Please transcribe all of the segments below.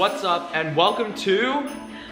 what's up and welcome to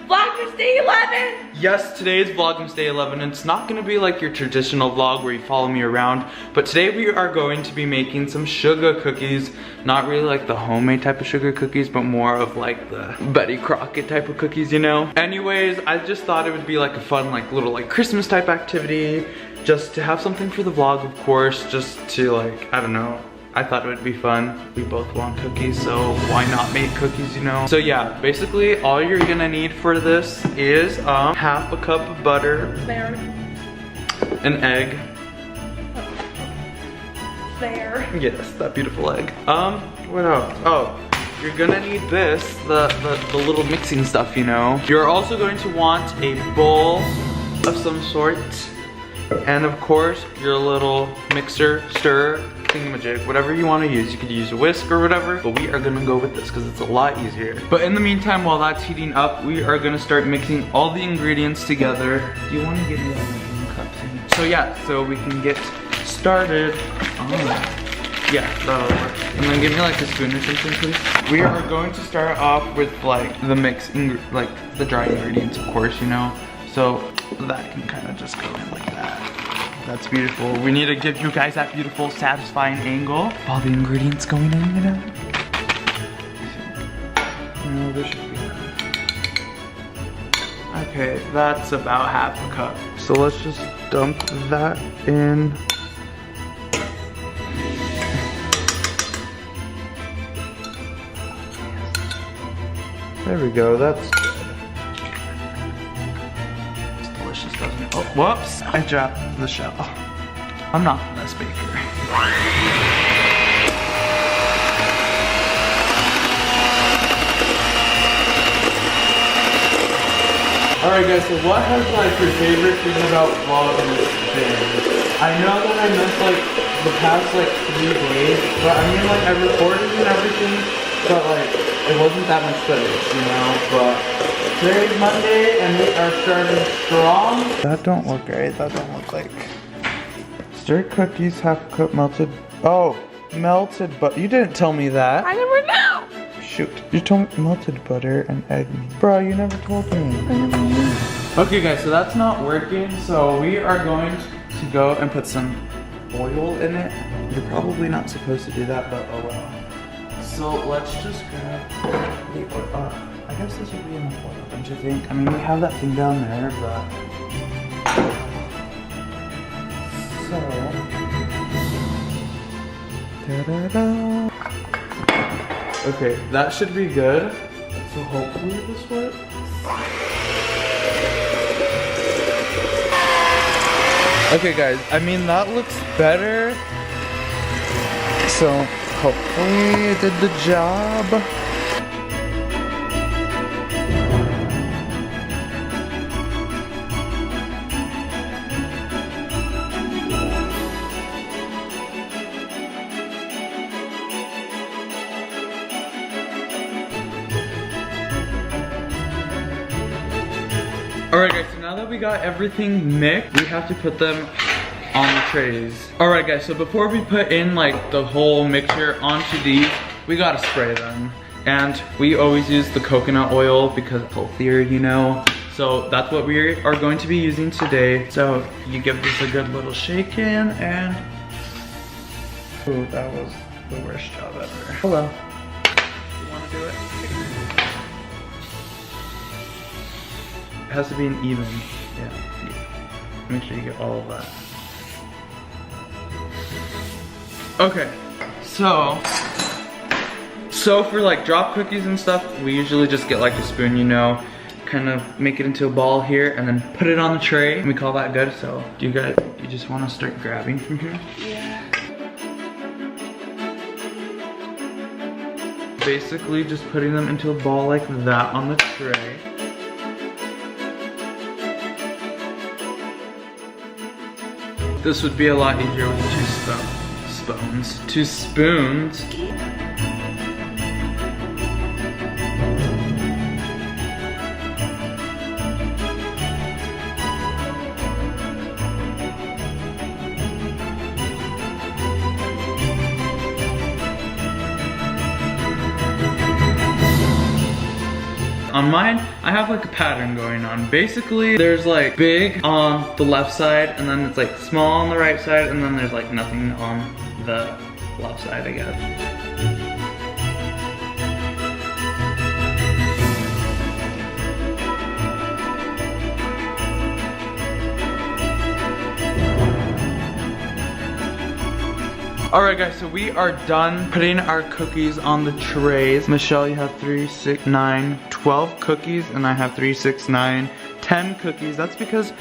Vlogmas Day 11! Yes, today is Vlogmas Day 11 and it's not gonna be like your traditional vlog where you follow me around, but today we are going to be making some sugar cookies. Not really like the homemade type of sugar cookies, but more of like the Betty Crockett type of cookies, you know? Anyways, I just thought it would be like a fun like little like Christmas type activity, just to have something for the vlog, of course, just to like, I don't know. I thought it would be fun. We both want cookies, so why not make cookies, you know? So yeah, basically all you're gonna need for this is half a cup of butter. There. An egg. There. Yes, that beautiful egg. What else? Oh, you're gonna need this, the little mixing stuff, you know? You're also going to want a bowl of some sort. And of course, your little mixer, stir, thingamajig, whatever you want to use. You could use a whisk or whatever, but we are gonna go with this because it's a lot easier. But in the meantime, while that's heating up, we are gonna start mixing all the ingredients together. Do you want to give me that measuring cup thing? So yeah, so we can get started. Oh. Yeah, that'll work. And then give me like a spoon or something, please. We are going to start off with like the like the dry ingredients, of course, you know. So that can kind of just go in like that. That's beautiful. We need to give you guys that beautiful, satisfying angle. All the ingredients going in, you know? No, there should be. Okay, that's about half a cup. So let's just dump that in. There we go, that's good. Delicious, doesn't it? Oh, whoops! I dropped the shell. I'm not the best baker. Alright guys, so what has like your favorite thing about Vlogmas been? I know that I missed like the past like 3 days, but I mean like I recorded and everything, but like it wasn't that much footage, you know, but today's Monday and we are starting strong. That don't look right. That don't look like. Stirred cookies, half a cup melted. Oh, melted butter. You didn't tell me that. I never know. Shoot. You told me melted butter and egg. Bro, you never told me. I never knew. Okay guys, so that's not working. So we are going to go and put some oil in it. You're probably not supposed to do that, but oh well. So let's just grab the oil. I guess this would be enough oil, don't you think? I mean, we have that thing down there, but... So... Da-da-da. Okay, that should be good. So hopefully this works. Okay guys, I mean, that looks better. So... hopefully it did the job. Alright guys, so now that we got everything mixed, we have to put them on the trays. Alright guys, so before we put in like the whole mixture onto these, we gotta spray them. And we always use the coconut oil because it's healthier, you know. So that's what we are going to be using today. So you give this a good little shake in and... Ooh, that was the worst job ever. Hello. You wanna do it? It has to be an even, yeah. Make sure you get all of that. Okay, so for like drop cookies and stuff, we usually just get like a spoon, you know, kind of make it into a ball here and then put it on the tray. And we call that good. So do you just want to start grabbing from here? Yeah. Basically just putting them into a ball like that on the tray. This would be a lot easier with 2 spoons. On mine, I have like a pattern going on. Basically, there's like big on the left side, and then it's like small on the right side, and then there's like nothing on the left side, I guess. Alright guys, so we are done putting our cookies on the trays. Michelle, you have 3, 6, 9, 12 cookies, and I have 3, 6, 9, 10 cookies. That's because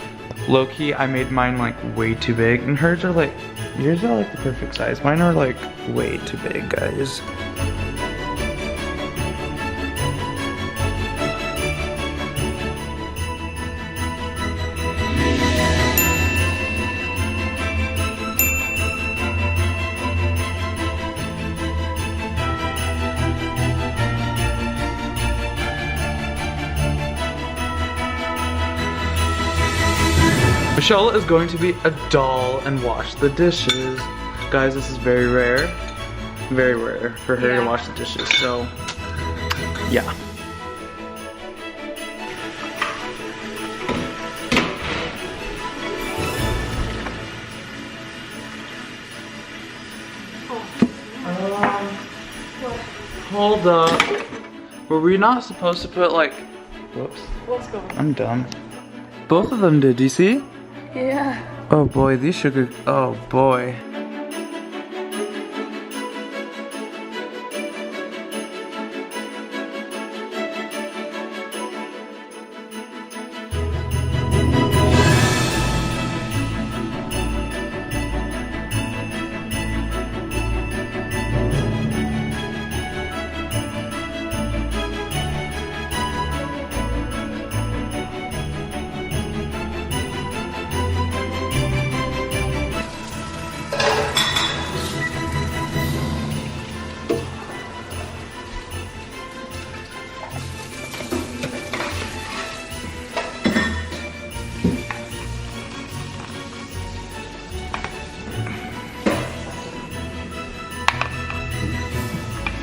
low-key I made mine like way too big, and yours are like the perfect size. Mine are like way too big, guys. Michelle is going to be a doll and wash the dishes. Guys, this is very rare for her to wash the dishes, so yeah. Hold up. Were we not supposed to put like, whoops. Let's go. I'm dumb. Both of them did, do you see? Yeah. Oh boy, these sugar, oh boy.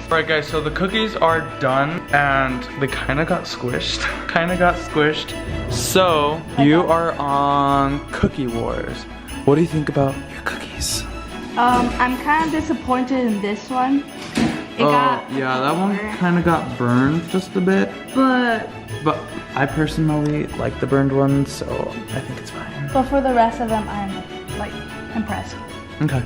Alright guys, so the cookies are done and they kind of got squished. So, you are on Cookie Wars. What do you think about your cookies? I'm kind of disappointed in this one. Yeah, that one kind of got burned just a bit. But I personally like the burned ones, so I think it's fine. But for the rest of them, I'm like impressed. Okay.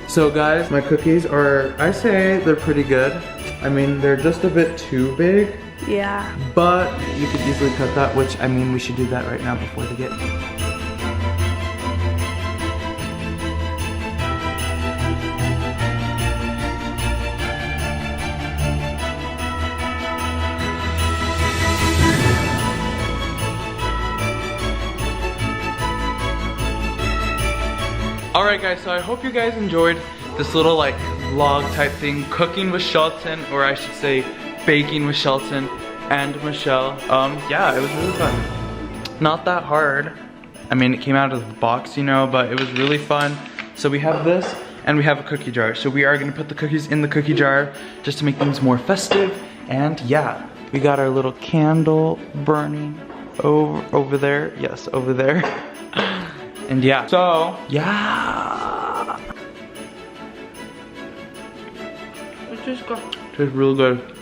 So guys, my cookies are, I say they're pretty good. I mean, they're just a bit too big. Yeah. But you could easily cut that, which, I mean, we should do that right now before they get... Alright guys, so I hope you guys enjoyed this little like vlog type thing, cooking with Shelton, or I should say baking with Shelton and Michelle. Yeah, it was really fun. Not that hard. I mean, it came out of the box, you know, but it was really fun. So we have this and we have a cookie jar. So we are gonna put the cookies in the cookie jar just to make things more festive. And yeah, we got our little candle burning over there. Yes, over there. And yeah, so yeah. It just got... Tastes really good.